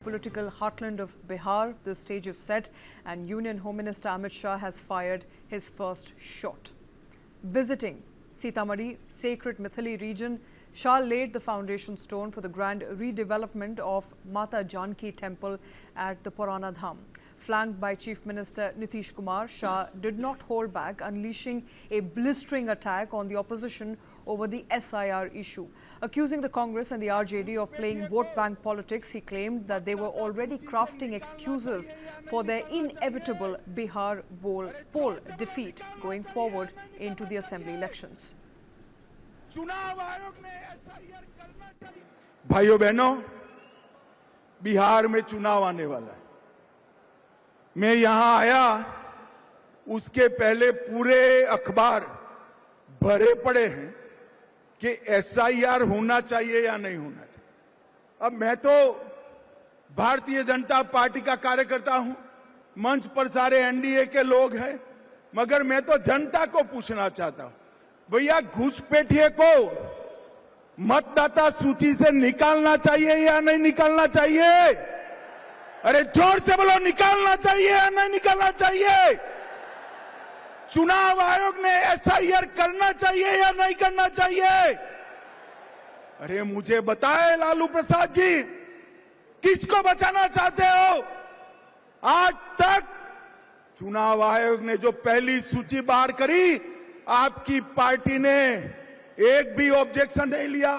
Political heartland of Bihar, the stage is set and Union Home Minister Amit Shah has fired his first shot. Visiting Sitamarhi, sacred Mithili region, Shah laid the foundation stone for the grand redevelopment of Mata Janki temple at the Purana Dham. Flanked by Chief Minister Nitish Kumar, Shah did not hold back, unleashing a blistering attack on the opposition over the S.I.R issue. Accusing the Congress and the RJD of playing vote bank politics, he claimed that they were already crafting excuses for their inevitable Bihar poll defeat going forward into the assembly elections. भाइयों बहनों, बिहार में चुनाव आने वाला है। मैं यहां आया, उसके पहले पूरे अखबार भरे पड़े हैं कि S.I.R होना चाहिए या नहीं होना चाहिए। अब मैं तो भारतीय जनता पार्टी का कार्यकर्ता हूं, मंच पर सारे एनडीए के लोग हैं, मगर मैं तो जनता को पूछना चाहता हूं, भैया घुसपैठिए को मतदाता सूची से निकालना चाहिए या नहीं निकालना चाहिए? अरे जोर से बोलो, निकालना चाहिए या नहीं निकालना चाहिए? चुनाव आयोग ने S.I.R करना चाहिए या नहीं करना चाहिए? अरे मुझे बताए लालू प्रसाद जी, किसको बचाना चाहते हो? आज तक चुनाव आयोग ने जो पहली सूची बाहर करी, आपकी पार्टी ने एक भी ऑब्जेक्शन नहीं लिया,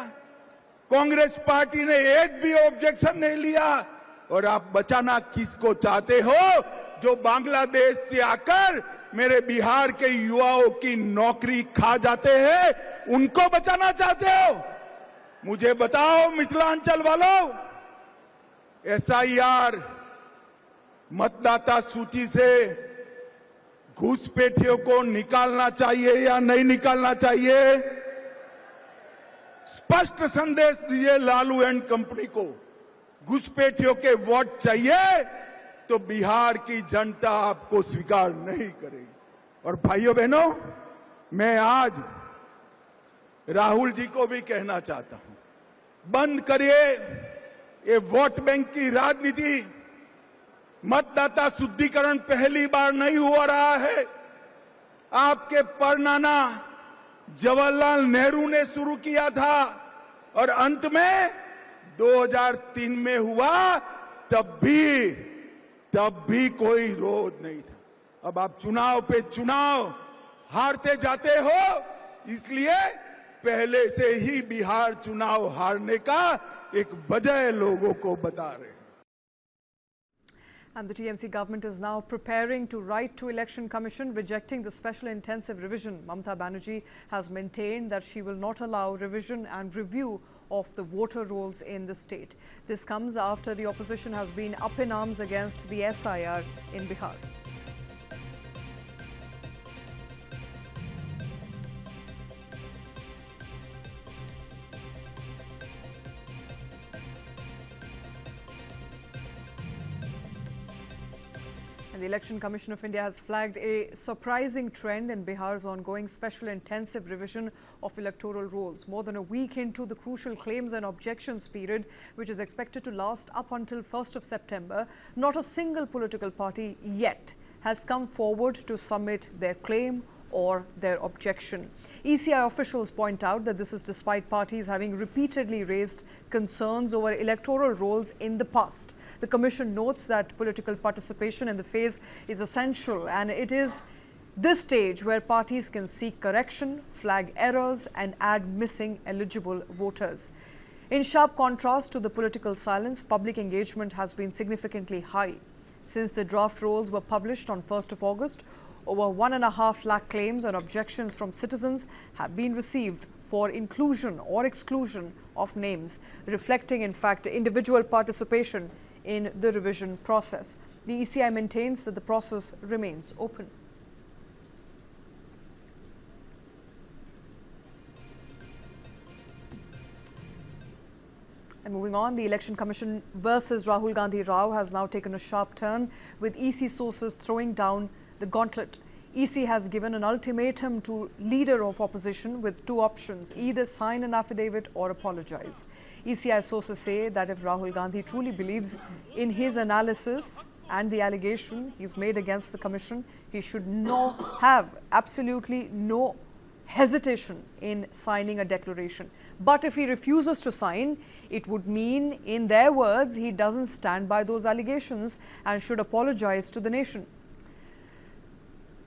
कांग्रेस पार्टी ने एक भी ऑब्जेक्शन नहीं लिया। और आप बचाना किसको चाहते हो? जो बांग्लादेश से आकर मेरे बिहार के युवाओं की नौकरी खा जाते हैं, उनको बचाना चाहते हो? मुझे बताओ मिथिलांचल वालों, S.I.R मतदाता सूची से घुसपैठियों को निकालना चाहिए या नहीं निकालना चाहिए? स्पष्ट संदेश दीजिए लालू एंड कंपनी को। घुसपैठियों के वोट चाहिए तो बिहार की जनता आपको स्वीकार नहीं करेगी। और भाइयों बहनों, मैं आज राहुल जी को भी कहना चाहता हूं, बंद करिए ये वोट बैंक की राजनीति। मतदाता शुद्धिकरण पहली बार नहीं हो रहा है, आपके परनाना जवाहरलाल नेहरू ने शुरू किया था और अंत में 2003 में हुआ, तब भी कोई विरोध नहीं था। अब आप चुनाव पे चुनाव हारते जाते हो, इसलिए पहले से ही बिहार चुनाव हारने का एक वजह लोगों को बता रहे हैं। And the TMC government is now preparing to write to Election Commission rejecting the special intensive revision. Mamata Banerjee has maintained that she will not allow revision and review of the voter rolls in the state. This comes after the opposition has been up in arms against the S.I.R in Bihar. The Election Commission of India has flagged a surprising trend in Bihar's ongoing special intensive revision of electoral rolls. More than a week into the crucial claims and objections period, which is expected to last up until 1st of September, not a single political party yet has come forward to submit their claim or their objection. ECI officials point out that this is despite parties having repeatedly raised concerns over electoral rolls in the past. The Commission notes that political participation in the phase is essential, and it is this stage where parties can seek correction, flag errors and add missing eligible voters. In sharp contrast to the political silence, public engagement has been significantly high. Since the draft rolls were published on 1st of August, over 1.5 lakh claims and objections from citizens have been received for inclusion or exclusion of names, reflecting in fact individual participation in the revision process. The ECI maintains that the process remains open. And moving on, the Election Commission versus Rahul Gandhi row has now taken a sharp turn, with EC sources throwing down the gauntlet. EC has given an ultimatum to leader of opposition with two options: either sign an affidavit or apologize. ECI sources say that if Rahul Gandhi truly believes in his analysis and the allegation he's made against the commission, he should have absolutely no hesitation in signing a declaration. But if he refuses to sign, it would mean, in their words, he doesn't stand by those allegations and should apologize to the nation.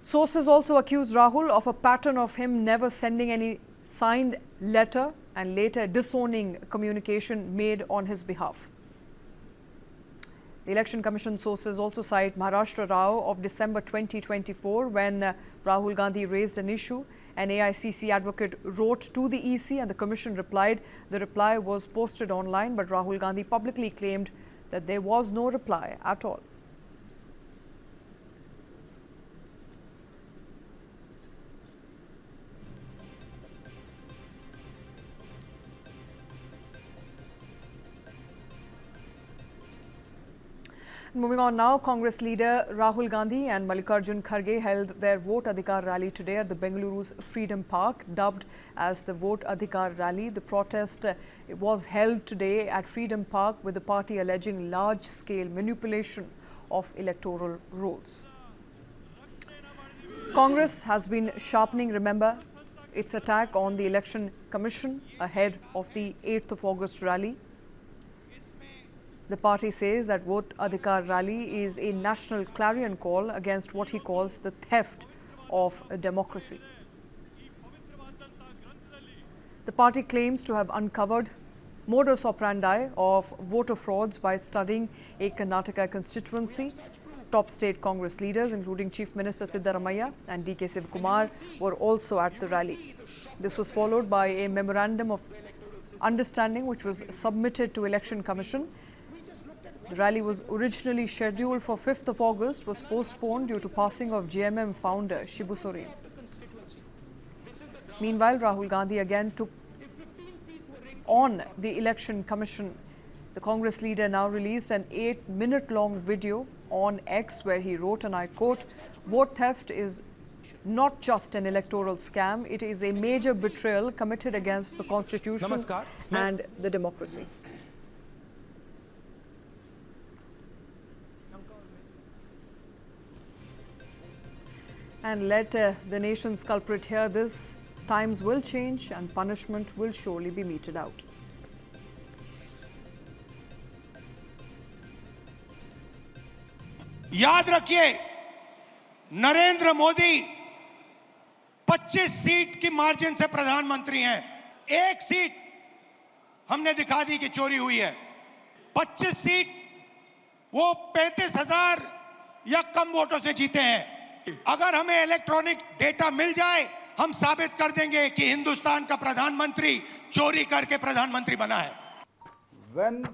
Sources also accuse Rahul of a pattern of him never sending any signed letter and later disowning communication made on his behalf. The Election Commission sources also cite Maharashtra Rao of December 2024 when Rahul Gandhi raised an issue. An AICC advocate wrote to the EC and the Commission replied. The reply was posted online, but Rahul Gandhi publicly claimed that there was no reply at all. Moving on now, Congress leader Rahul Gandhi and Mallikarjun Kharge held their Vote Adhikar rally today at the Bengaluru's Freedom Park, dubbed as the Vote Adhikar rally. The protest was held today at Freedom Park with the party alleging large-scale manipulation of electoral rolls. Congress has been sharpening, remember, its attack on the Election Commission ahead of the 8th of August rally. The party says that Vote Adhikar rally is a national clarion call against what he calls the theft of democracy. The party claims to have uncovered modus operandi of voter frauds by studying a Karnataka constituency. Top state Congress leaders, including Chief Minister Siddaramaiah and D.K. Sivakumar, were also at the rally. This was followed by a memorandum of understanding which was submitted to Election Commission. The rally was originally scheduled for 5th of August, was postponed due to passing of JMM founder Shibu Soren. Meanwhile, Rahul Gandhi again took on the Election Commission. The Congress leader now released an 8-minute-long video on X where he wrote, and I quote, "Vote theft is not just an electoral scam, it is a major betrayal committed against the Constitution and the democracy." And let the nation's culprit hear this: times will change and punishment will surely be meted out. याद रखिए, Narendra Modi 25 seat की margin से प्रधानमंत्री हैं। एक seat हमने दिखा दी कि चोरी हुई है। 25 सीट वो 35,000 या कम वोटों से जीते हैं। अगर हमें इलेक्ट्रॉनिक डेटा मिल जाए, हम साबित कर देंगे कि हिंदुस्तान का प्रधानमंत्री चोरी करके प्रधानमंत्री बना है। When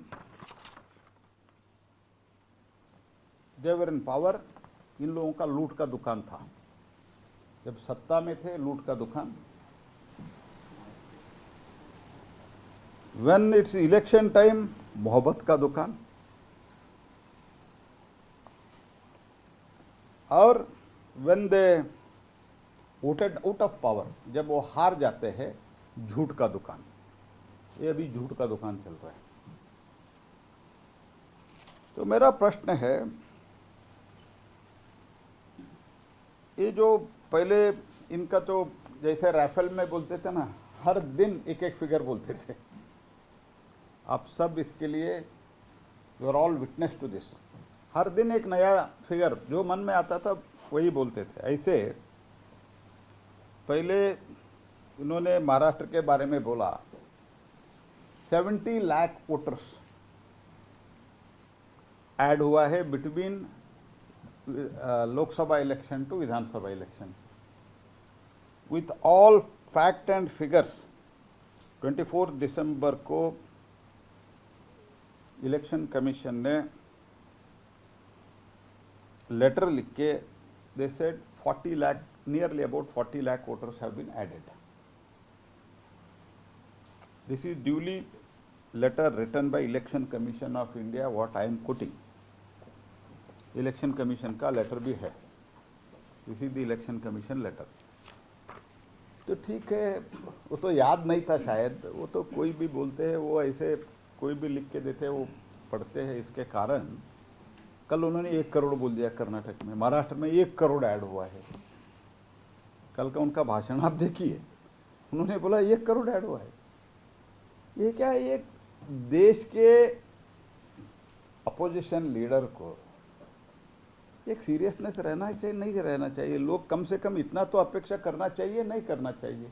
they were in power, इन लोगों का लूट का दुकान था। जब सत्ता में थे, लूट का दुकान। When it's election time, मोहब्बत का दुकान। और when they voted out of power, जब वो हार जाते हैं, झूठ का दुकान। ये अभी झूठ का दुकान चल रहा है। तो मेरा प्रश्न है, ये जो पहले इनका तो जैसे राइफल में बोलते थे ना, हर दिन एक एक फिगर बोलते थे। आप सब इसके लिए you are all witness to this. हर दिन एक नया फिगर जो मन में आता था वही बोलते थे। ऐसे पहले इन्होंने महाराष्ट्र के बारे में बोला 70 लाख वोटर्स ऐड हुआ है between Lok Sabha election to Vidhan Sabha election with all fact and figures. 24 दिसंबर को इलेक्शन कमीशन ने लेटर लिख के they said 40 lakh, nearly about 40 lakh voters have been added. This is duly letter written by Election Commission of India, what I am quoting. Election Commission का letter भी है। To see the election commission letter. तो ठीक है, वो तो याद नहीं था शायद, वो तो कोई भी बोलते हैं, वो ऐसे कोई भी लिख के देते हैं, वो पढ़ते हैं। इसके कारण कल उन्होंने 1 करोड़ बोल दिया कर्नाटक में, महाराष्ट्र में 1 करोड़ ऐड हुआ है। कल का उनका भाषण आप देखिए, उन्होंने बोला 1 करोड़ ऐड हुआ है। ये क्या है, एक देश के अपोजिशन लीडर को एक सीरियसनेस रहना चाहिए, नहीं रहना चाहिए? लोग कम से कम इतना तो अपेक्षा करना चाहिए, नहीं करना चाहिए?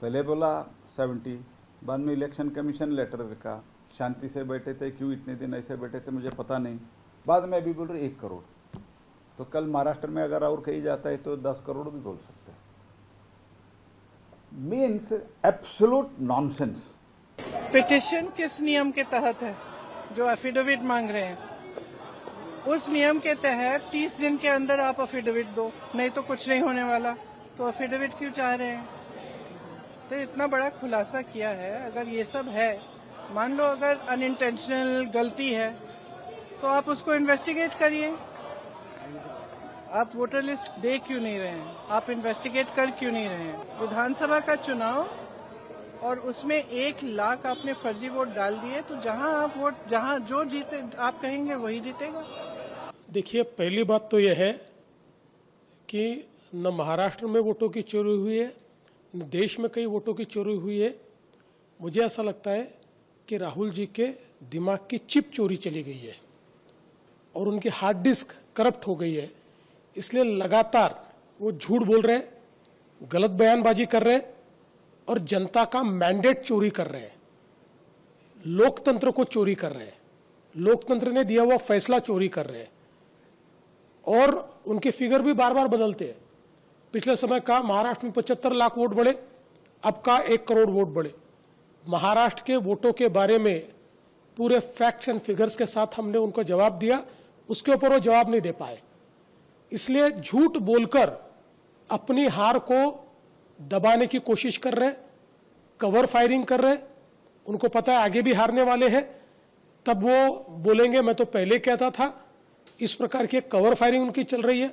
पहले बोला 70, बाद में इलेक्शन कमीशन लेटर का, शांति से बैठे थे, क्यों इतने दिन ऐसे बैठे थे मुझे पता नहीं, बाद में अभी बोल रहे 1 करोड़। तो कल महाराष्ट्र में अगर और कही जाता है तो 10 करोड़ भी बोल सकते हैं। Means absolute nonsense. पिटिशन किस नियम के तहत है जो एफिडेविट मांग रहे हैं? उस नियम के तहत 30 दिन के अंदर आप एफिडेविट दो, नहीं तो कुछ नहीं होने वाला। तो एफिडेविट क्यों चाह रहे हैं? तो इतना बड़ा खुलासा किया है। अगर ये सब है, मान लो अगर अनइंटेंशनल गलती है, तो आप उसको इन्वेस्टिगेट करिए। आप वोटर लिस्ट दे क्यों नहीं रहे हैं? आप इन्वेस्टिगेट कर क्यों नहीं रहे हैं? विधानसभा का चुनाव और उसमें 1 लाख आपने फर्जी वोट डाल दिए, तो जहां जो जीते आप कहेंगे वही जीतेगा। देखिए, पहली बात तो यह है कि न महाराष्ट्र में वोटों की चोरी हुई है, न देश में कई वोटों की चोरी हुई है। मुझे ऐसा लगता है कि राहुल जी के दिमाग की चिप चोरी चली गई है और उनकी हार्ड डिस्क करप्ट हो गई है। इसलिए लगातार वो झूठ बोल रहे हैं, गलत बयानबाजी कर रहे हैं और जनता का मैंडेट चोरी कर रहे हैं, लोकतंत्र को चोरी कर रहे हैं, लोकतंत्र ने दिया हुआ फैसला चोरी कर रहे हैं। और उनके फिगर भी बार बार बदलते हैं। पिछले समय का महाराष्ट्र में 75 लाख वोट बढ़े, अब का 1 करोड़ वोट बढ़े। महाराष्ट्र के वोटों के बारे में पूरे फैक्ट्स एंड फिगर्स के साथ हमने उनको जवाब दिया, उसके ऊपर वो जवाब नहीं दे पाए। इसलिए झूठ बोलकर अपनी हार को दबाने की कोशिश कर रहे, कवर फायरिंग कर रहे। उनको पता है आगे भी हारने वाले हैं, तब वो बोलेंगे मैं तो पहले कहता था। इस प्रकार की कवर फायरिंग उनकी चल रही है।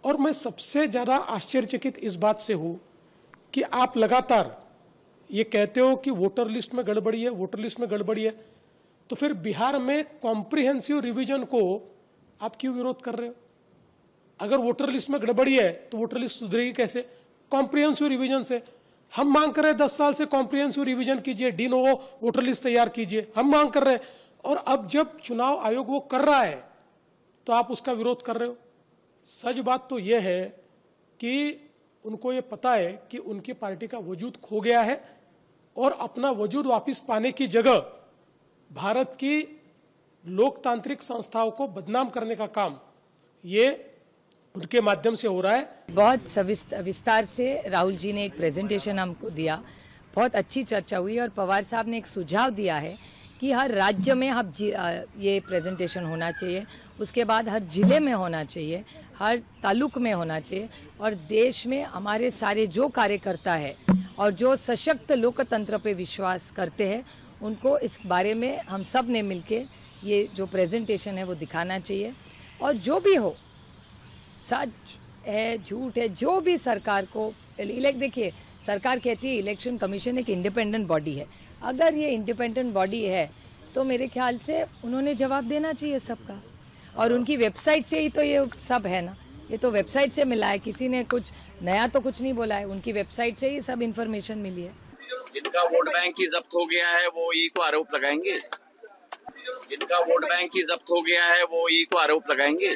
और मैं सबसे ज्यादा आश्चर्यचकित इस बात से हूं कि आप लगातार ये कहते हो कि वोटर लिस्ट में गड़बड़ी है, वोटर लिस्ट में गड़बड़ी है, तो फिर बिहार में कॉम्प्रिहेंसिव रिवीजन को आप क्यों विरोध कर रहे हो? अगर वोटर लिस्ट में गड़बड़ी है तो वोटर लिस्ट सुधरेगी कैसे? कॉम्प्रिहेंसिव रिवीजन से। हम मांग कर रहे हैं 10 साल से कॉम्प्रिहेंसिव रिवीजन कीजिए, डी नोवो वोटर लिस्ट तैयार कीजिए, हम मांग कर रहे हैं। और अब जब चुनाव आयोग वो कर रहा है तो आप उसका विरोध कर रहे हो। सच बात तो यह है कि उनको ये पता है कि उनकी पार्टी का वजूद खो गया है और अपना वजूद वापस पाने की जगह भारत की लोकतांत्रिक संस्थाओं को बदनाम करने का काम ये उनके माध्यम से हो रहा है। बहुत विस्तार से राहुल जी ने एक प्रेजेंटेशन हमको दिया, बहुत अच्छी चर्चा हुई और पवार साहब ने एक सुझाव दिया है कि हर राज्य में अब ये प्रेजेंटेशन होना चाहिए, उसके बाद हर जिले में होना चाहिए, हर तालुक में होना चाहिए। और देश में हमारे सारे जो कार्यकर्ता है और जो सशक्त लोकतंत्र पे विश्वास करते हैं, उनको इस बारे में हम सब ने मिलके ये जो प्रेजेंटेशन है वो दिखाना चाहिए। और जो भी हो, सच है झूठ है, जो भी सरकार को देखिए, सरकार कहती है इलेक्शन कमीशन एक इंडिपेंडेंट बॉडी है। अगर ये इंडिपेंडेंट बॉडी है तो मेरे ख्याल से उन्होंने जवाब देना चाहिए सबका। और उनकी वेबसाइट से ही तो ये सब है ना, ये तो वेबसाइट से मिला है, किसी ने कुछ नया तो कुछ नहीं बोला है, उनकी वेबसाइट से ही सब इन्फॉर्मेशन मिली है। जिनका वोट बैंक ही जब्त हो गया है वो यही तो आरोप लगाएंगे, जिनका वोट बैंक ही जब्त हो गया है वो यही तो आरोप लगाएंगे।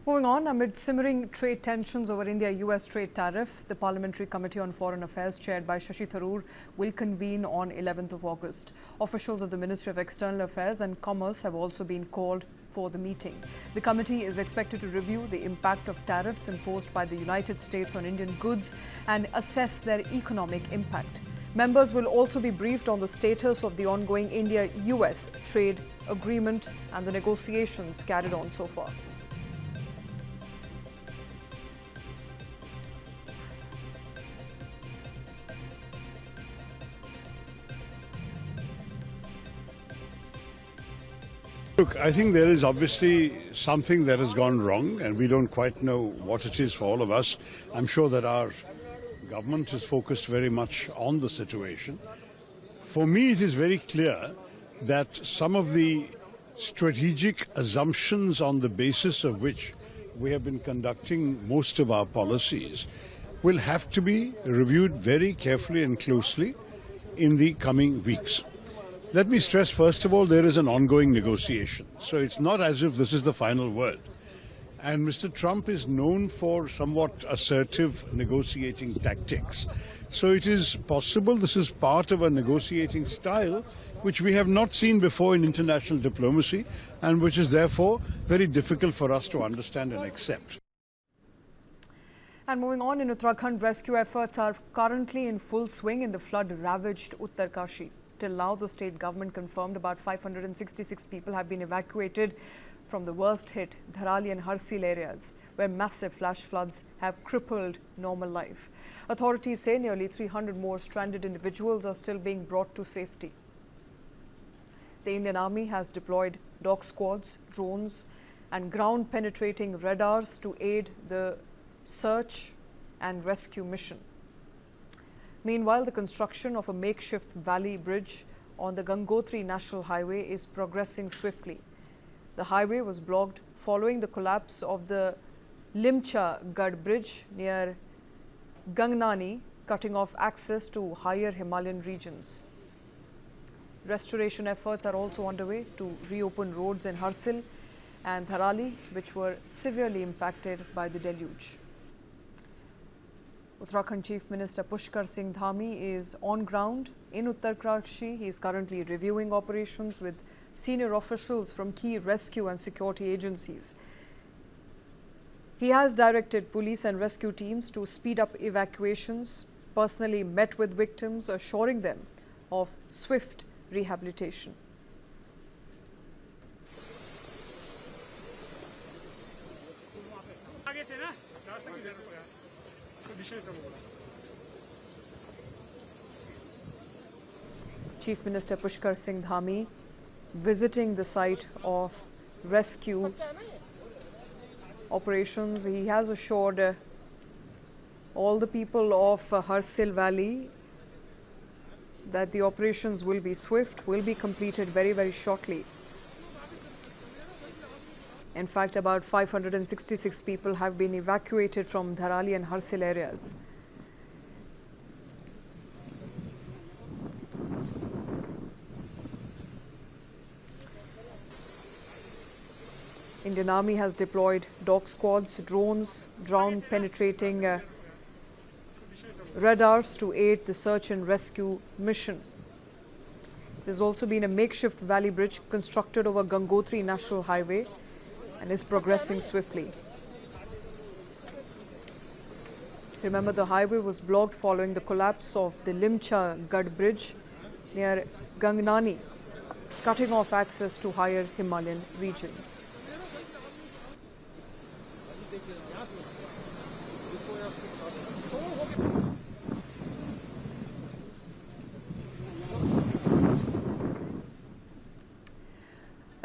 Moving on, amid simmering trade tensions over India-US trade tariff, the Parliamentary Committee on Foreign Affairs, chaired by Shashi Tharoor, will convene on 11th of August. Officials of the Ministry of External Affairs and Commerce have also been called for the meeting. The committee is expected to review the impact of tariffs imposed by the United States on Indian goods and assess their economic impact. Members will also be briefed on the status of the ongoing India-US trade agreement and the negotiations carried on so far. Look, I think there is obviously something that has gone wrong, and we don't quite know what it is for all of us. I'm sure that our government is focused very much on the situation. For me, it is very clear that some of the strategic assumptions on the basis of which we have been conducting most of our policies will have to be reviewed very carefully and closely in the coming weeks. Let me stress, first of all, there is an ongoing negotiation. So it's not as if this is the final word. And Mr. Trump is known for somewhat assertive negotiating tactics. So it is possible this is part of a negotiating style which we have not seen before in international diplomacy, and which is therefore very difficult for us to understand and accept. And moving on, in Uttarakhand, rescue efforts are currently in full swing in the flood-ravaged Uttarkashi. Till now, the state government confirmed about 566 people have been evacuated from the worst-hit Dharali and Harsil areas, where massive flash floods have crippled normal life. Authorities say nearly 300 more stranded individuals are still being brought to safety. The Indian Army has deployed dog squads, drones and ground-penetrating radars to aid the search and rescue mission. Meanwhile, the construction of a makeshift valley bridge on the Gangotri National Highway is progressing swiftly. The highway was blocked following the collapse of the Limcha Gad Bridge near Gangnani, cutting off access to higher Himalayan regions. Restoration efforts are also underway to reopen roads in Harsil and Dharali, which were severely impacted by the deluge. Uttarakhand Chief Minister Pushkar Singh Dhami is on ground in Uttarkashi. He is currently reviewing operations with senior officials from key rescue and security agencies. He has directed police and rescue teams to speed up evacuations, personally met with victims, assuring them of swift rehabilitation. Chief Minister Pushkar Singh Dhami visiting the site of rescue operations. He has assured all the people of Harsil Valley that the operations will be swift, will be completed very, very shortly. In fact, about 566 people have been evacuated from Dharali and Harsil areas. Indian Army has deployed dog squads, drones, ground-penetrating radars to aid the search and rescue mission. There's also been a makeshift valley bridge constructed over Gangotri National Highway and is progressing swiftly. Remember, the highway was blocked following the collapse of the Limcha Gad Bridge near Gangnani, cutting off access to higher Himalayan regions.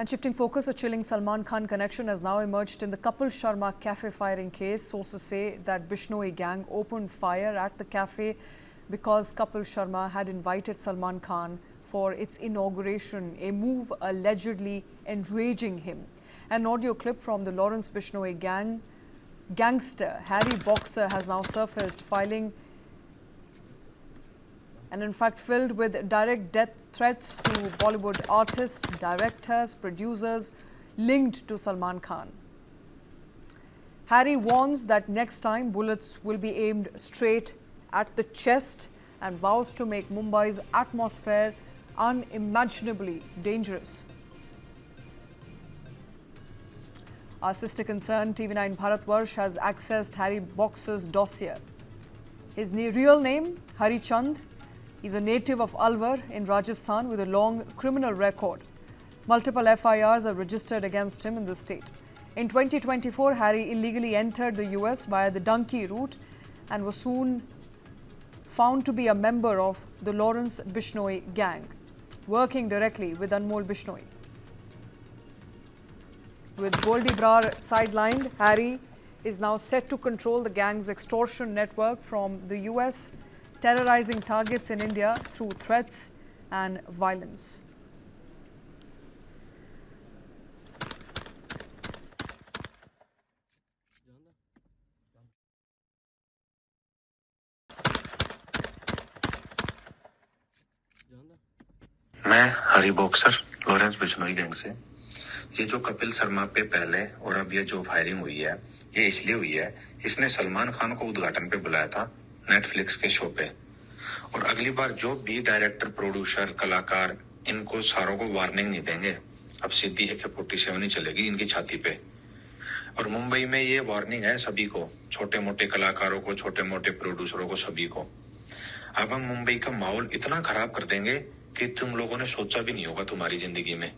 And shifting focus, a chilling Salman Khan connection has now emerged in the Kapil Sharma cafe firing case. Sources say that Bishnoi gang opened fire at the cafe because Kapil Sharma had invited Salman Khan for its inauguration, a move allegedly enraging him. An audio clip from the Lawrence Bishnoi gangster Harry Boxer has now surfaced, filing and in fact filled with direct death threats to Bollywood artists, directors, producers linked to Salman Khan. Harry warns that next time bullets will be aimed straight at the chest and vows to make Mumbai's atmosphere unimaginably dangerous. Our sister concern TV9 Bharatvarsh has accessed Harry Boxer's dossier. His real name, Hari Chand. He's a native of Alwar in Rajasthan with a long criminal record. Multiple FIRs are registered against him in the state. In 2024, Harry illegally entered the US via the donkey route and was soon found to be a member of the Lawrence Bishnoi gang, working directly with Anmol Bishnoi. With Goldie Brar sidelined, Harry is now set to control the gang's extortion network from the US, terrorizing targets in India through threats and violence. मैं हरी boxer Lawrence बिजनोई gang से। ये जो कपिल शर्मा पे पहले और अब ये जो फायरिंग हुई है, ये इसलिए हुई है, इसने सलमान खान को उद्घाटन पे बुलाया था नेटफ्लिक्स के शो पे, और अगली बार जो भी डायरेक्टर, प्रोड्यूसर, कलाकार इनको सारों को वार्निंग नहीं देंगे, अब सीधी AK-47 ही चलेगी इनकी छाती पे। और मुंबई में ये वार्निंग है सभी को, छोटे मोटे कलाकारों को, छोटे मोटे प्रोड्यूसरों को, सभी को। अब हम मुंबई का माहौल इतना खराब कर देंगे कि तुम लोगों ने सोचा भी नहीं होगा तुम्हारी जिंदगी में,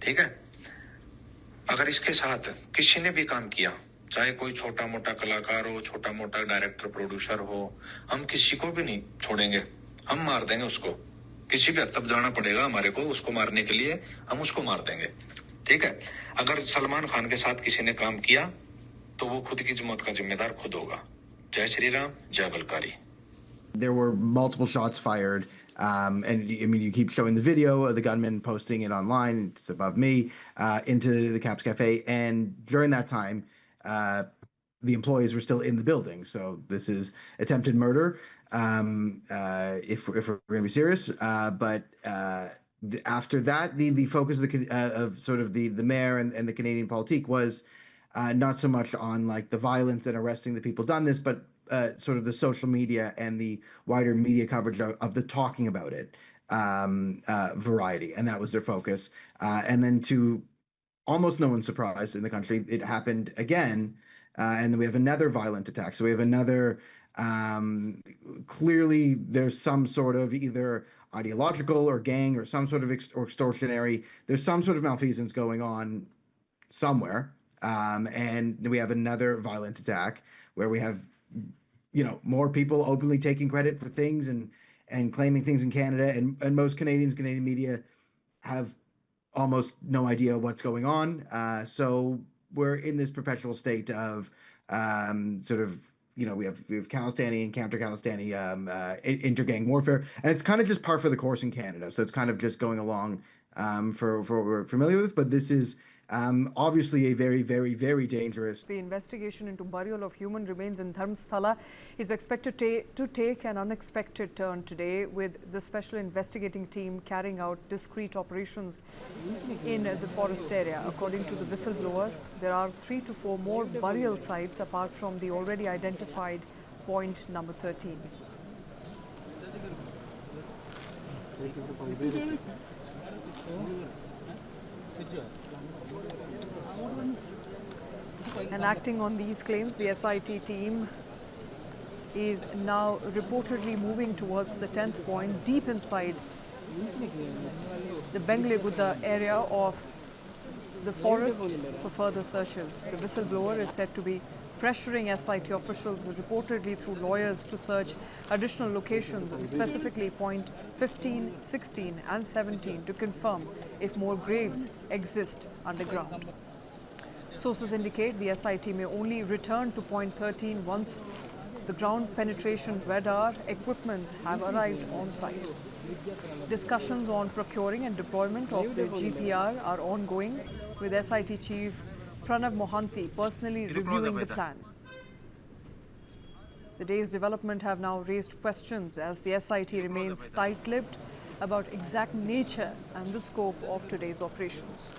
ठीक है। अगर इसके साथ किसी ने भी काम किया, चाहे कोई छोटा मोटा कलाकार हो, छोटा मोटा डायरेक्टर, प्रोड्यूसर हो, हम किसी को भी नहीं छोड़ेंगे, हम मार देंगे उसको। किसी भी हद तक जाना पड़ेगा हमारे को उसको मारने के लिए, हम उसको मार देंगे, ठीक है। अगर सलमान खान के साथ किसी ने काम किया तो वो खुद की मौत का जिम्मेदार खुद होगा। जय श्री राम, जय बलकारी। There were multiple shots fired, and I mean, you keep showing the video of the gunman posting it online. It's above me, into the Caps Cafe, and during that time, the employees were still in the building. So this is attempted murder, if we're going to be serious. But after that, the focus of sort of the mayor and the Canadian politique was not so much on like the violence and arresting the people done this, but sort of the social media and the wider media coverage of the talking about it variety, and that was their focus. And then to almost no one's surprise in the country, it happened again, and we have another violent attack. So we have another, clearly there's some sort of either ideological or gang or some sort of or extortionary, there's some sort of malfeasance going on somewhere. And we have another violent attack where we have, you know, more people openly taking credit for things and claiming things in Canada, and most Canadian media have almost no idea what's going on. So we're in this perpetual state of sort of, you know, we have Khalistani and counter-Khalistani inter-gang warfare, and it's kind of just par for the course in Canada. So it's kind of just going along for what we're familiar with, but this is obviously a very, very, very dangerous. The investigation into burial of human remains in Dharmsthala is expected to take an unexpected turn today, with the special investigating team carrying out discreet operations in the forest area. According to the whistleblower, there are 3 to 4 more burial sites apart from the already identified point number 13. And acting on these claims, the SIT team is now reportedly moving towards the 10th point, deep inside the Bengal area of the forest for further searches. The whistleblower is said to be pressuring SIT officials, reportedly through lawyers, to search additional locations, specifically point 15, 16 and 17, to confirm if more graves exist underground. Sources indicate the SIT may only return to point 13 once the ground penetration radar equipments have arrived on site. Discussions on procuring and deployment of the GPR are ongoing, with SIT Chief Pranav Mohanty personally reviewing the plan. The day's development have now raised questions as the SIT remains tight-lipped about exact nature and the scope of today's operations.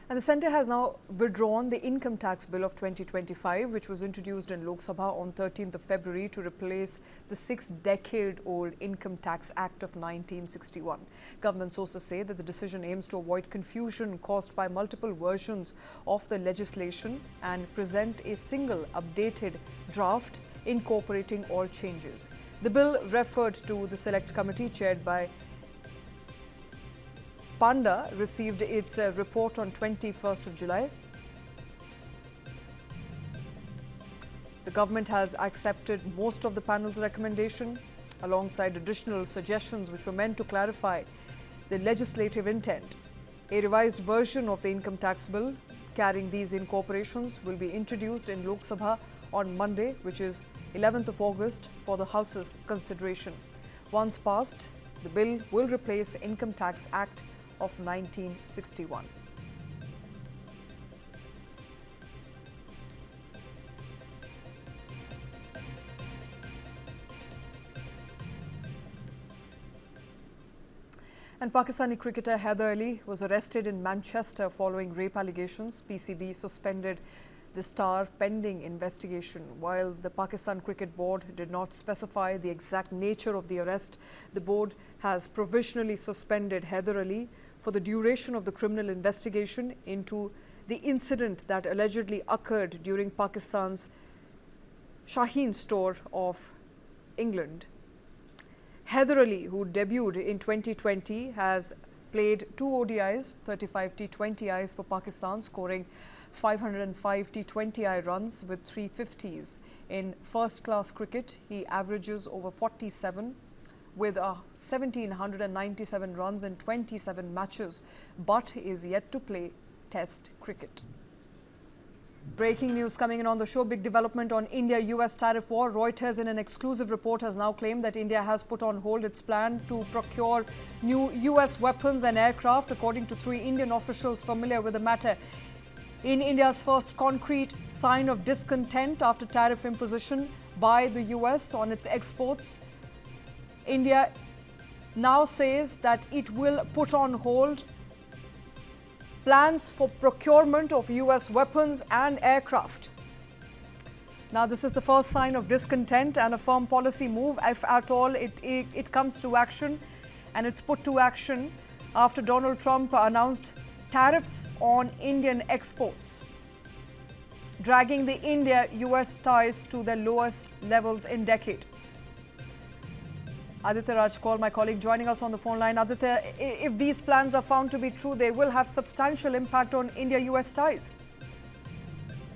And the centre has now withdrawn the income tax bill of 2025, which was introduced in Lok Sabha on 13th of February to replace the 6-decade-old Income Tax Act of 1961. Government sources say that the decision aims to avoid confusion caused by multiple versions of the legislation and present a single updated draft incorporating all changes. The bill referred to the select committee chaired by Panda received its report on 21st of July. The government has accepted most of the panel's recommendation alongside additional suggestions which were meant to clarify the legislative intent. A revised version of the income tax bill carrying these incorporations will be introduced in Lok Sabha on Monday, which is 11th of August, for the House's consideration. Once passed, the bill will replace the Income Tax Act of 1961. And Pakistani cricketer Dharali was arrested in Manchester following rape allegations. PCB suspended the star pending investigation. While the Pakistan Cricket Board did not specify the exact nature of the arrest, the board has provisionally suspended Dharali for the duration of the criminal investigation into the incident that allegedly occurred during Pakistan's Shaheen store of England. Dharali, who debuted in 2020, has played 2 ODIs, 35 T20Is for Pakistan, scoring 505 T20I runs with 350s. In first-class cricket, he averages over 47 with 1,797 runs in 27 matches, but is yet to play Test cricket. Breaking news coming in on the show. Big development on India-US tariff war. Reuters in an exclusive report has now claimed that India has put on hold its plan to procure new US weapons and aircraft, according to 3 Indian officials familiar with the matter. In India's first concrete sign of discontent after tariff imposition by the US on its exports, India now says that it will put on hold plans for procurement of US weapons and aircraft. Now, this is the first sign of discontent and a firm policy move, if at all it comes to action, and it's put to action after Donald Trump announced tariffs on Indian exports, dragging the India-US ties to their lowest levels in decade. Aditya Rajkol, my colleague, joining us on the phone line. Aditya, if these plans are found to be true, they will have substantial impact on India-US ties.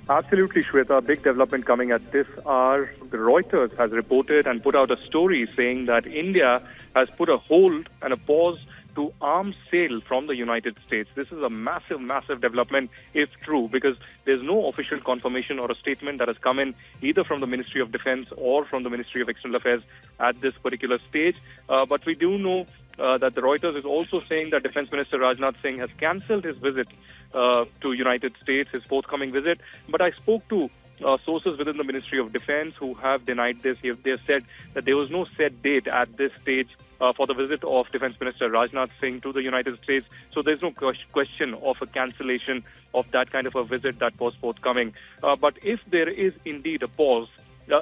Absolutely, Shweta. Big development coming at this hour. The Reuters has reported and put out a story saying that India has put a hold and a pause to arms sale from the United States. This is a massive, massive development if true, because there's no official confirmation or a statement that has come in either from the Ministry of Defense or from the Ministry of External Affairs at this particular stage. But we do know that the Reuters is also saying that Defense Minister Rajnath Singh has cancelled his visit to United States, his forthcoming visit. But I spoke to sources within the Ministry of Defense who have denied this. They have said that there was no set date at this stage for the visit of Defense Minister Rajnath Singh to the United States. So there's no question of a cancellation of that kind of a visit that was forthcoming. But if there is indeed a pause,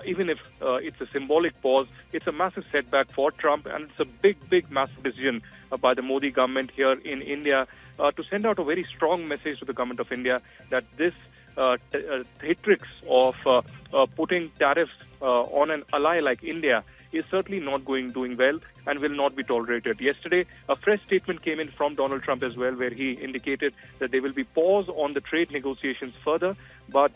even if it's a symbolic pause, it's a massive setback for Trump, and it's a big, massive decision by the Modi government here in India to send out a very strong message to the government of India that this theatrics of putting tariffs on an ally like India is certainly not doing well and will not be tolerated. Yesterday, a fresh statement came in from Donald Trump as well, where he indicated that there will be pause on the trade negotiations further. But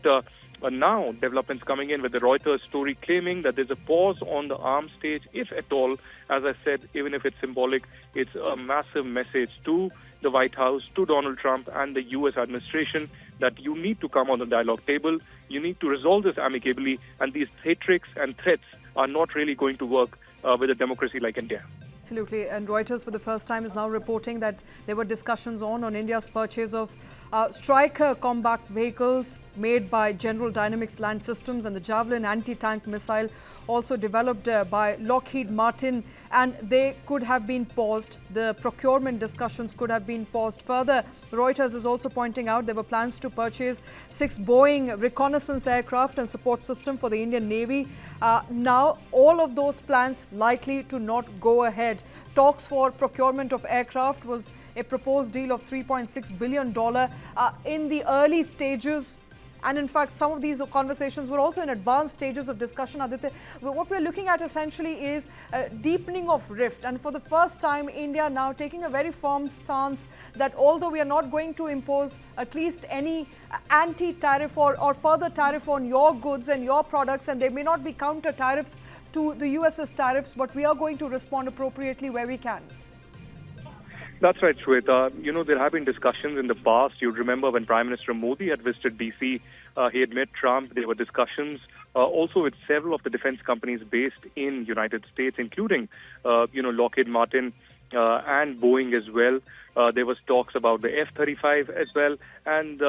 now developments coming in with the Reuters story claiming that there's a pause on the arms stage, if at all. As I said, even if it's symbolic, it's a massive message to the White House, to Donald Trump and the U.S. administration that you need to come on the dialogue table. You need to resolve this amicably, and these theatrics and threats are not really going to work with a democracy like India. Absolutely. And Reuters for the first time is now reporting that there were discussions on India's purchase of Stryker combat vehicles made by General Dynamics Land Systems and the Javelin anti-tank missile also developed by Lockheed Martin, and they could have been paused. The procurement discussions could have been paused further. Reuters is also pointing out there were plans to purchase 6 Boeing reconnaissance aircraft and support system for the Indian Navy. Now, all of those plans likely to not go ahead. Talks for procurement of aircraft was a proposed deal of $3.6 billion in the early stages, And in fact, some of these conversations were also in advanced stages of discussion, Aditya. What we're looking at essentially is a deepening of rift. And for the first time, India now taking a very firm stance that although we are not going to impose at least any anti-tariff or further tariff on your goods and your products, and there may not be counter tariffs to the US's tariffs, but we are going to respond appropriately where we can. That's right, Shweta. There have been discussions in the past. You'd remember when Prime Minister Modi had visited DC, he had met Trump. There were discussions also with several of the defense companies based in United States, including, Lockheed Martin and Boeing as well. There was talks about the F-35 as well. And,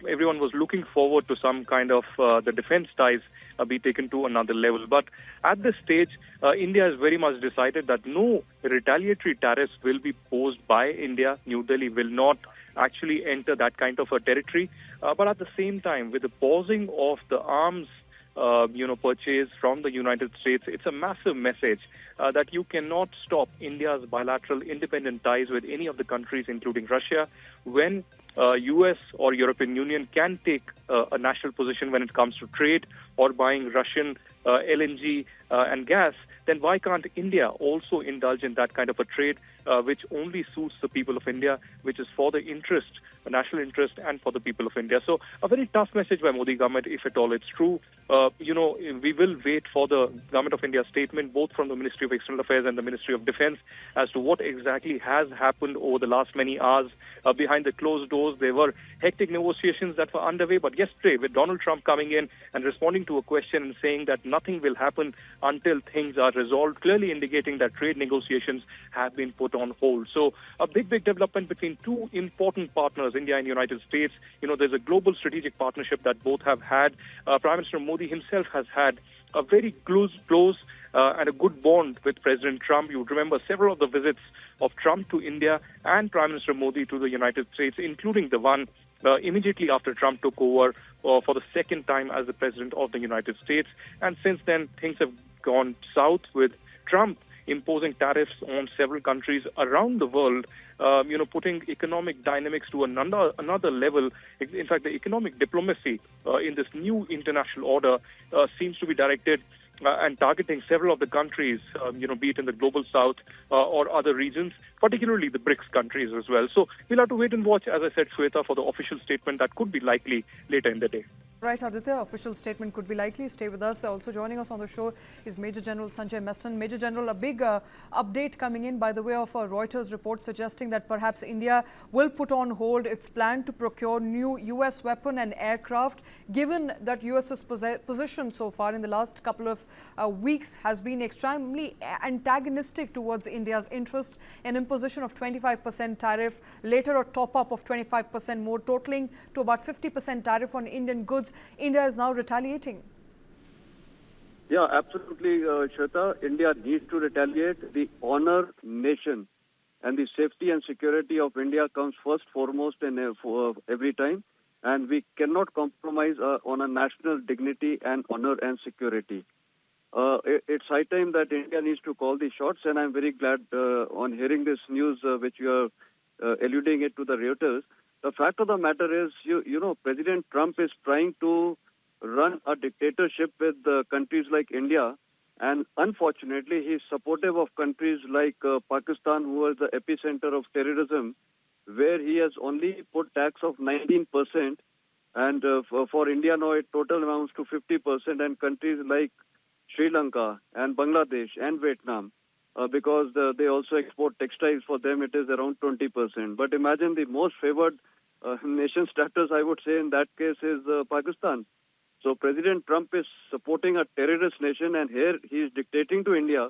everyone was looking forward to some kind of the defense ties be taken to another level. But at this stage, India has very much decided that no retaliatory tariffs will be posed by India. New Delhi will not actually enter that kind of a territory. But at the same time, with the pausing of the arms purchase from the United States, it's a massive message that you cannot stop India's bilateral independent ties with any of the countries, including Russia, when US or European Union can take a national position when it comes to trade or buying Russian LNG and gas. Then why can't India also indulge in that kind of a trade which only suits the people of India, which is for the interest, the national interest, and for the people of India? So a very tough message by Modi government, if at all it's true. We will wait for the Government of India statement, both from the Ministry of External Affairs and the Ministry of Defense, as to what exactly has happened over the last many hours. Behind the closed doors, there were hectic negotiations that were underway. But yesterday, with Donald Trump coming in and responding to a question and saying that nothing will happen until things are resolved, clearly indicating that trade negotiations have been put on hold. So a big development between two important partners, India and United States. There's a global strategic partnership that both have had. Prime Minister Modi himself has had a very close and a good bond with President Trump. You would remember several of the visits of Trump to India and Prime Minister Modi to the United States, including the one immediately after Trump took over for the second time as the President of the United States. And since then, things have gone south with Trump imposing tariffs on several countries around the world, putting economic dynamics to another level. In fact, the economic diplomacy in this new international order seems to be directed and targeting several of the countries, be it in the global south or other regions, particularly the BRICS countries as well. So we'll have to wait and watch, as I said, Shweta, for the official statement that could be likely later in the day. Right, Aditya, official statement could be likely. Stay with us. Also joining us on the show is Major General Sanjay Mestan. Major General, a big update coming in by the way of a Reuters report suggesting that perhaps India will put on hold its plan to procure new US weapon and aircraft, given that US's position so far in the last couple of weeks has been extremely antagonistic towards India's interest. An imposition of 25% tariff, later a top-up of 25% more, totaling to about 50% tariff on Indian goods. India is now retaliating. Yeah, absolutely, Shweta. India needs to retaliate. The honor nation and the safety and security of India comes first, foremost, and for every time. And we cannot compromise on a national dignity and honor and security. It's high time that India needs to call the shots, and I'm very glad on hearing this news, which you are alluding it to the Reuters. The fact of the matter is, President Trump is trying to run a dictatorship with countries like India, and unfortunately, he's supportive of countries like Pakistan, who are the epicenter of terrorism, where he has only put tax of 19%, and for India now it total amounts to 50%, and countries like Sri Lanka and Bangladesh and Vietnam, because they also export textiles, for them it is around 20%. But imagine the most favored nation status, I would say, in that case is Pakistan. So President Trump is supporting a terrorist nation, and here he is dictating to India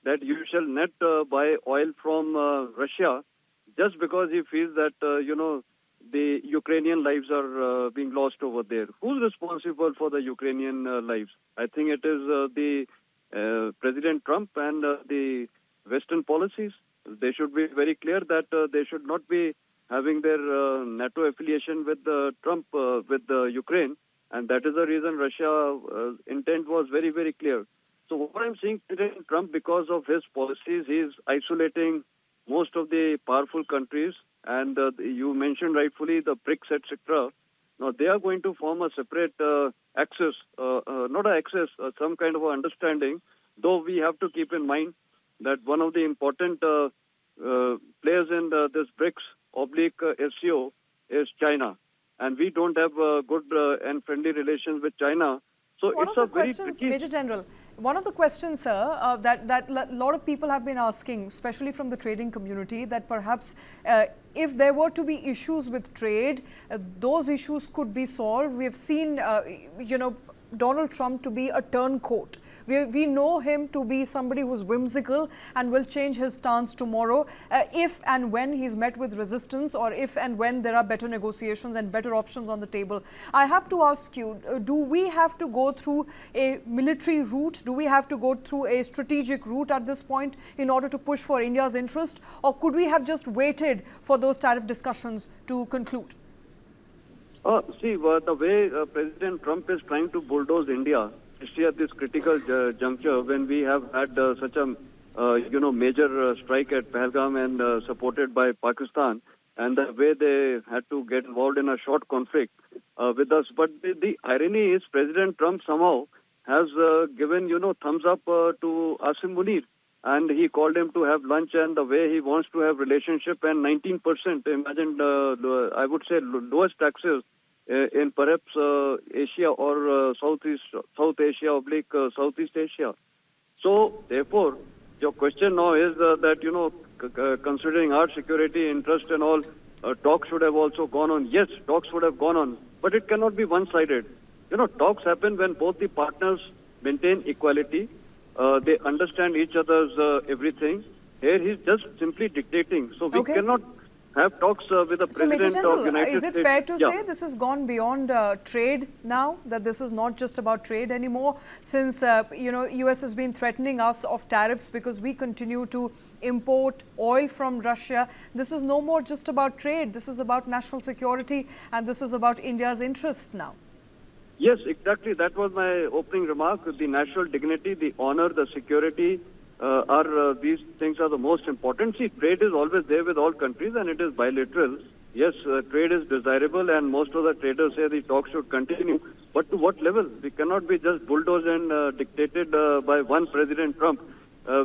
that you shall not buy oil from Russia, just because he feels that, the Ukrainian lives are being lost over there. Who's responsible for the Ukrainian lives? I think it is the President Trump and the Western policies. They should be very clear that they should not be having their NATO affiliation with Trump, with Ukraine. And that is the reason Russia intent was very, very clear. So what I'm seeing, President Trump, because of his policies, he is isolating most of the powerful countries. And you mentioned rightfully the BRICS, etc. Now they are going to form a separate axis, not an axis, some kind of a understanding. Though we have to keep in mind that one of the important players in this BRICS/SCO is China, and we don't have good and friendly relations with China. So one it's of a the very questions, tricky. Major General, one of the questions, sir, that a lot of people have been asking, especially from the trading community, that perhaps if there were to be issues with trade, those issues could be solved. We have seen, Donald Trump to be a turncoat. We know him to be somebody who's whimsical and will change his stance tomorrow if and when he's met with resistance, or if and when there are better negotiations and better options on the table. I have to ask you, do we have to go through a military route? Do we have to go through a strategic route at this point in order to push for India's interest? Or could we have just waited for those tariff discussions to conclude? See, the way President Trump is trying to bulldoze India, especially at this critical juncture when we have had such a major strike at Pahalgam and supported by Pakistan, and the way they had to get involved in a short conflict with us. But the irony is President Trump somehow has given thumbs up to Asim Munir, and he called him to have lunch, and the way he wants to have relationship, and 19%, imagine I would say lowest taxes in perhaps Asia or South Asia / Southeast Asia. So therefore, your question now is that, considering our security interest and all, talks should have also gone on. Yes, talks would have gone on, but it cannot be one-sided. Talks happen when both the partners maintain equality. They understand each other's everything. Here he's just simply dictating. So we cannot have talks with the President of United States. Is it fair to say this has gone beyond trade now, that this is not just about trade anymore, since US has been threatening us of tariffs because we continue to import oil from Russia? This is no more just about trade. This is about national security, and this is about India's interests now. Yes, exactly. That was my opening remark. The national dignity, the honor, the security, these things are the most important. See, trade is always there with all countries, and it is bilateral. Yes, trade is desirable, and most of the traders say the talks should continue. But to what level? We cannot be just bulldozed and dictated by one President Trump.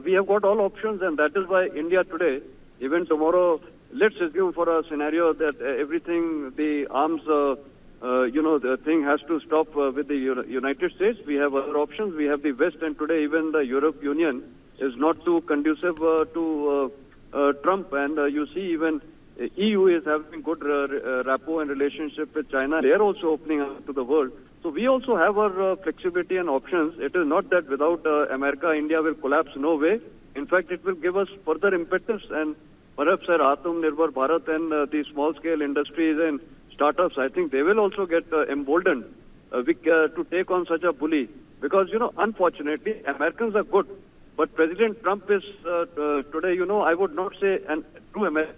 We have got all options, and that is why India today, even tomorrow, let's assume for a scenario that everything, the arms, the thing has to stop with the United States. We have other options. We have the West, and today even the Europe Union is not too conducive to Trump. And you see even EU is having good rapport and relationship with China. They are also opening up to the world. So we also have our flexibility and options. It is not that without America, India will collapse. No way. In fact, it will give us further impetus, and perhaps our Atmanirbhar Bharat and the small-scale industries and startups, I think they will also get emboldened to take on such a bully. Because, unfortunately, Americans are good. But President Trump is today, I would not say an true American.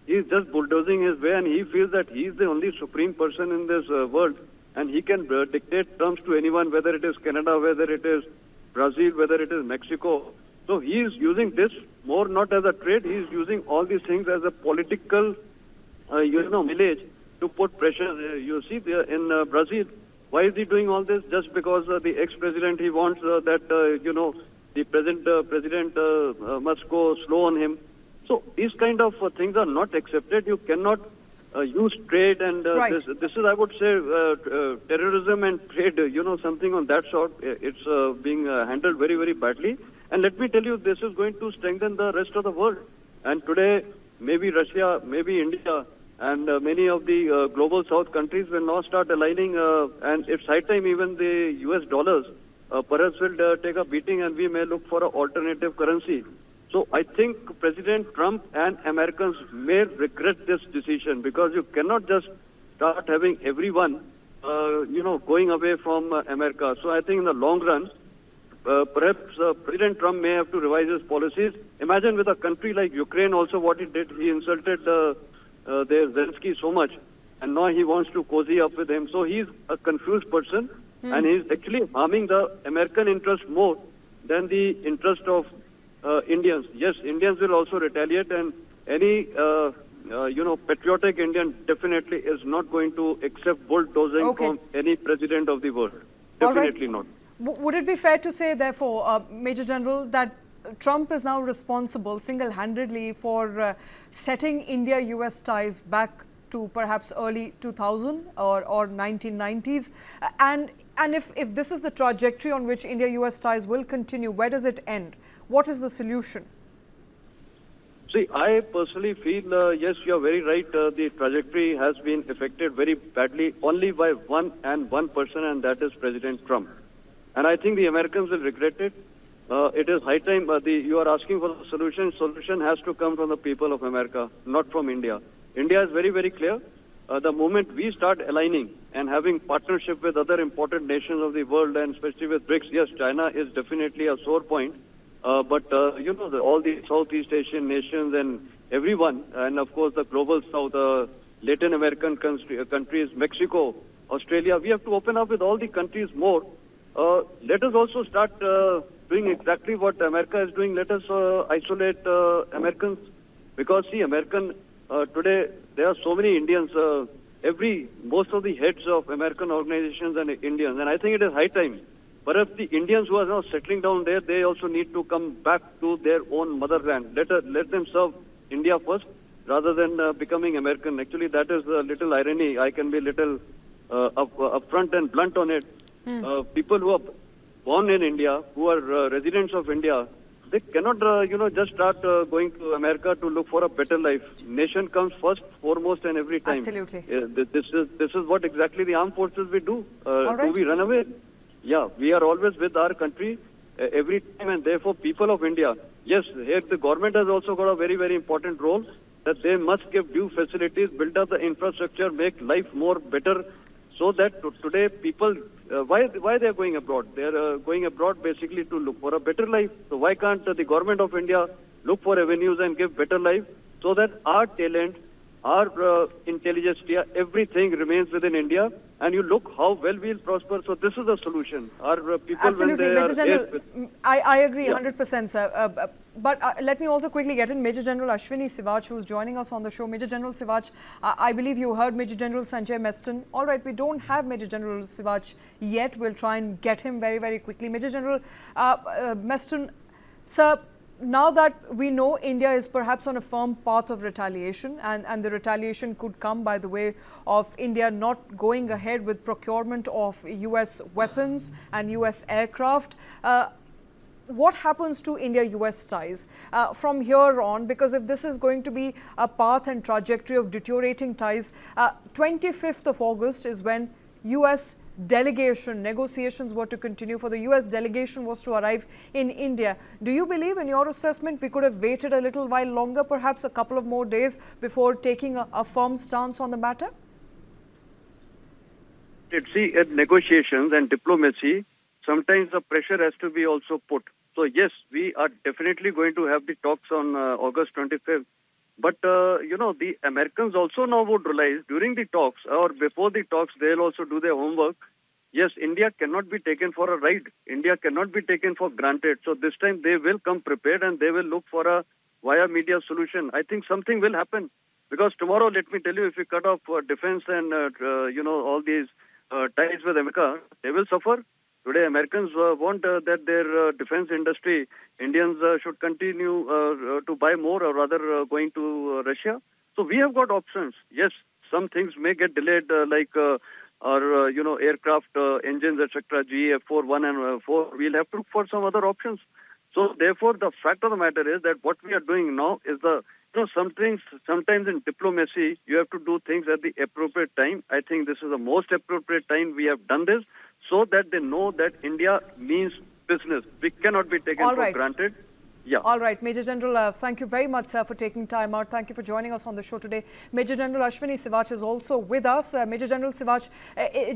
He is just bulldozing his way, and he feels that he is the only supreme person in this world, and he can dictate terms to anyone, whether it is Canada, whether it is Brazil, whether it is Mexico. So he is using this more not as a trade. He is using all these things as a political, village to put pressure. You see, in Brazil, why is he doing all this? Just because the ex-president, he wants that, the president must go slow on him. So these kind of things are not accepted. You cannot use trade and this is, I would say, terrorism and trade, something on that sort. It's being handled very, very badly. And let me tell you, this is going to strengthen the rest of the world. And today, maybe Russia, maybe India, and many of the global south countries will now start aligning, and it's high time even the US dollars perhaps will take a beating, and we may look for an alternative currency. So I think President Trump and Americans may regret this decision, because you cannot just start having everyone, going away from America. So I think in the long run, perhaps President Trump may have to revise his policies. Imagine with a country like Ukraine also what he did. He insulted their Zelensky so much, and now he wants to cozy up with him. So he's a confused person, and he's actually harming the American interest more than the interest of Indians. Yes, Indians will also retaliate, and any patriotic Indian definitely is not going to accept bulldozing from any president of the world. Definitely not. Would it be fair to say, therefore, Major General, that Trump is now responsible single-handedly for setting India-US ties back to perhaps early 2000 or 1990s? And if this is the trajectory on which India-US ties will continue, where does it end? What is the solution? See, I personally feel, yes, you are very right. The trajectory has been affected very badly only by one person, and that is President Trump. And I think the Americans will regret it. It is high time. You are asking for the solution. Solution has to come from the people of America, not from India. India is very, very clear. The moment we start aligning and having partnership with other important nations of the world, and especially with BRICS, yes, China is definitely a sore point. But all the Southeast Asian nations and everyone, and of course the global South, Latin American countries, Mexico, Australia, we have to open up with all the countries more. Let us also start doing exactly what America is doing. Let us isolate Americans, because see, today there are so many Indians. Most of the heads of American organizations are Indians, and I think it is high time. But if the Indians who are now settling down there, they also need to come back to their own motherland. Let them serve India first, rather than becoming American. Actually, that is a little irony. I can be a little upfront and blunt on it. People who are born in India, who are residents of India, they cannot, just start going to America to look for a better life. Nation comes first, foremost, and every time. Absolutely. This is what exactly the armed forces will do. Do we run away? Yeah, we are always with our country every time, and therefore people of India, yes, here the government has also got a very, very important role, that they must give due facilities, build up the infrastructure, make life more better, so that today people, why they are going abroad? They are going abroad basically to look for a better life. So why can't the government of India look for avenues and give better life, so that our talent, our intelligence, everything remains within India, and you look how well we'll prosper. So this is the solution. Our people, absolutely, Major General, I agree 100%, sir. But let me also quickly get in Major General Ashwini Sivach, who's joining us on the show. Major General Sivach, I believe you heard Major General Sanjay Meston. All right, we don't have Major General Sivach yet. We'll try and get him very, very quickly. Major General Meston, sir, now that we know India is perhaps on a firm path of retaliation, and the retaliation could come by the way of India not going ahead with procurement of US weapons and US aircraft, what happens to India-US ties from here on? Because if this is going to be a path and trajectory of deteriorating ties, 25th of August is when US delegation negotiations were to continue. For the US delegation was to arrive in India. Do you believe, in your assessment, we could have waited a little while longer, perhaps a couple of more days, before taking a firm stance on the matter? See, at negotiations and diplomacy, sometimes the pressure has to be also put. So yes, we are definitely going to have the talks on August 25th. But, the Americans also now would realize during the talks or before the talks, they'll also do their homework. Yes, India cannot be taken for a ride. India cannot be taken for granted. So this time they will come prepared, and they will look for a via media solution. I think something will happen, because tomorrow, let me tell you, if we cut off defense and, all these ties with America, they will suffer. Today, Americans want that their defense industry, Indians should continue to buy more, or rather going to Russia. So we have got options. Yes, some things may get delayed, like our, aircraft engines, etc., GE-F4, 1 and 4. We'll have to look for some other options. So therefore, the fact of the matter is that what we are doing now is sometimes in diplomacy, you have to do things at the appropriate time. I think this is the most appropriate time we have done this, so that they know that India means business. We cannot be taken for granted. Yeah. All right, Major General, thank you very much, sir, for taking time out. Thank you for joining us on the show today. Major General Ashwini Sivach is also with us. Major General Sivach,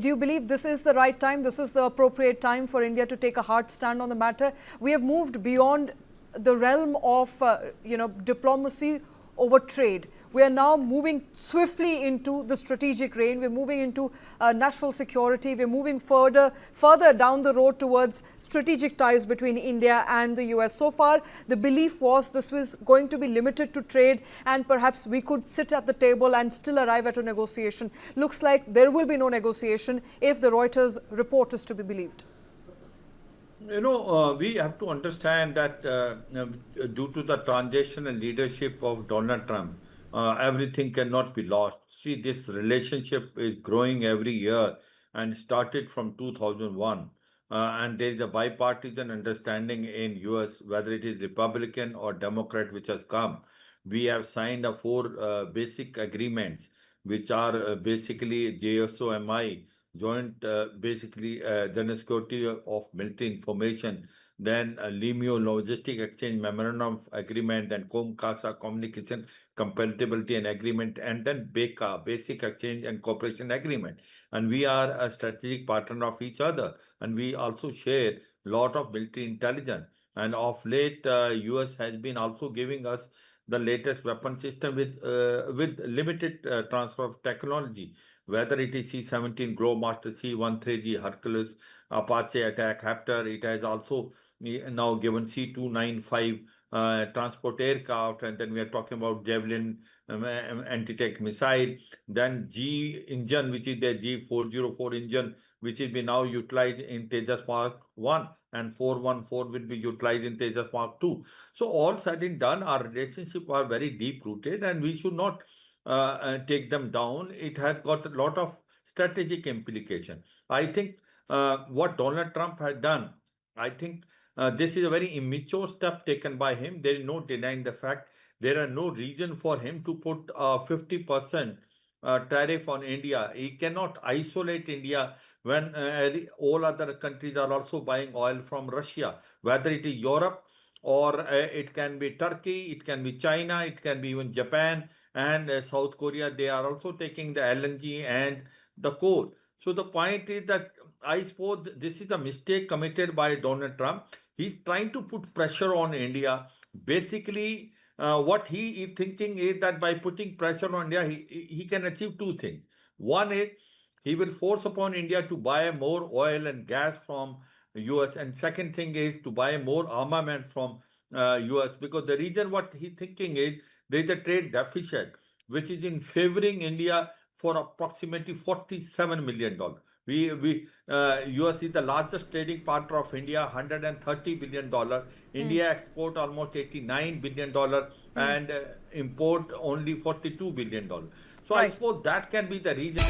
do you believe this is the right time? This is the appropriate time for India to take a hard stand on the matter? We have moved beyond the realm of, diplomacy, over trade. We are now moving swiftly into the strategic reign. We're moving into national security. We're moving further down the road towards strategic ties between India and the US. So far, the belief was this was going to be limited to trade, and perhaps we could sit at the table and still arrive at a negotiation. Looks like there will be no negotiation if the Reuters report is to be believed. We have to understand that due to the transition and leadership of Donald Trump, everything cannot be lost. See, this relationship is growing every year and started from 2001. And there is a bipartisan understanding in US, whether it is Republican or Democrat, which has come. We have signed 4 basic agreements, which are basically JSOMI, Joint General Security of Military Information, then LIMIO Logistic Exchange Memorandum of Agreement, then COMCASA Communication Compatibility and Agreement, and then BECA Basic Exchange and Cooperation Agreement. And we are a strategic partner of each other, and we also share a lot of military intelligence. And of late, US has been also giving us the latest weapon system with limited transfer of technology, whether it is C-17 Glowmaster, C-130G Hercules, Apache Attack Raptor. It has also now given C-295 transport aircraft, and then we are talking about Javelin anti-tank missile, then G engine, which is the G404 engine, which will be now utilized in Tejas Mark 1, and 414 will be utilized in Tejas Mark 2. So all said and done, our relationship are very deep-rooted, and we should not take them down. It has got a lot of strategic implication. I think what Donald Trump has done, I think this is a very immature step taken by him. There is no denying the fact. There are no reason for him to put 50% tariff on India. He cannot isolate India when all other countries are also buying oil from Russia, whether it is Europe or it can be Turkey, it can be China, it can be even Japan and South Korea. They are also taking the LNG and the coal. So the point is that I suppose this is a mistake committed by Donald Trump. He's trying to put pressure on India. Basically, what he is thinking is that by putting pressure on India, he can achieve 2 things. One is he will force upon India to buy more oil and gas from US, and second thing is to buy more armament from US, because the reason what he's thinking is there is a trade deficit which is in favoring India for approximately $47 million. US is the largest trading partner of India, $130 billion. India export almost $89 billion and import only $42 billion. So I suppose that can be the reason.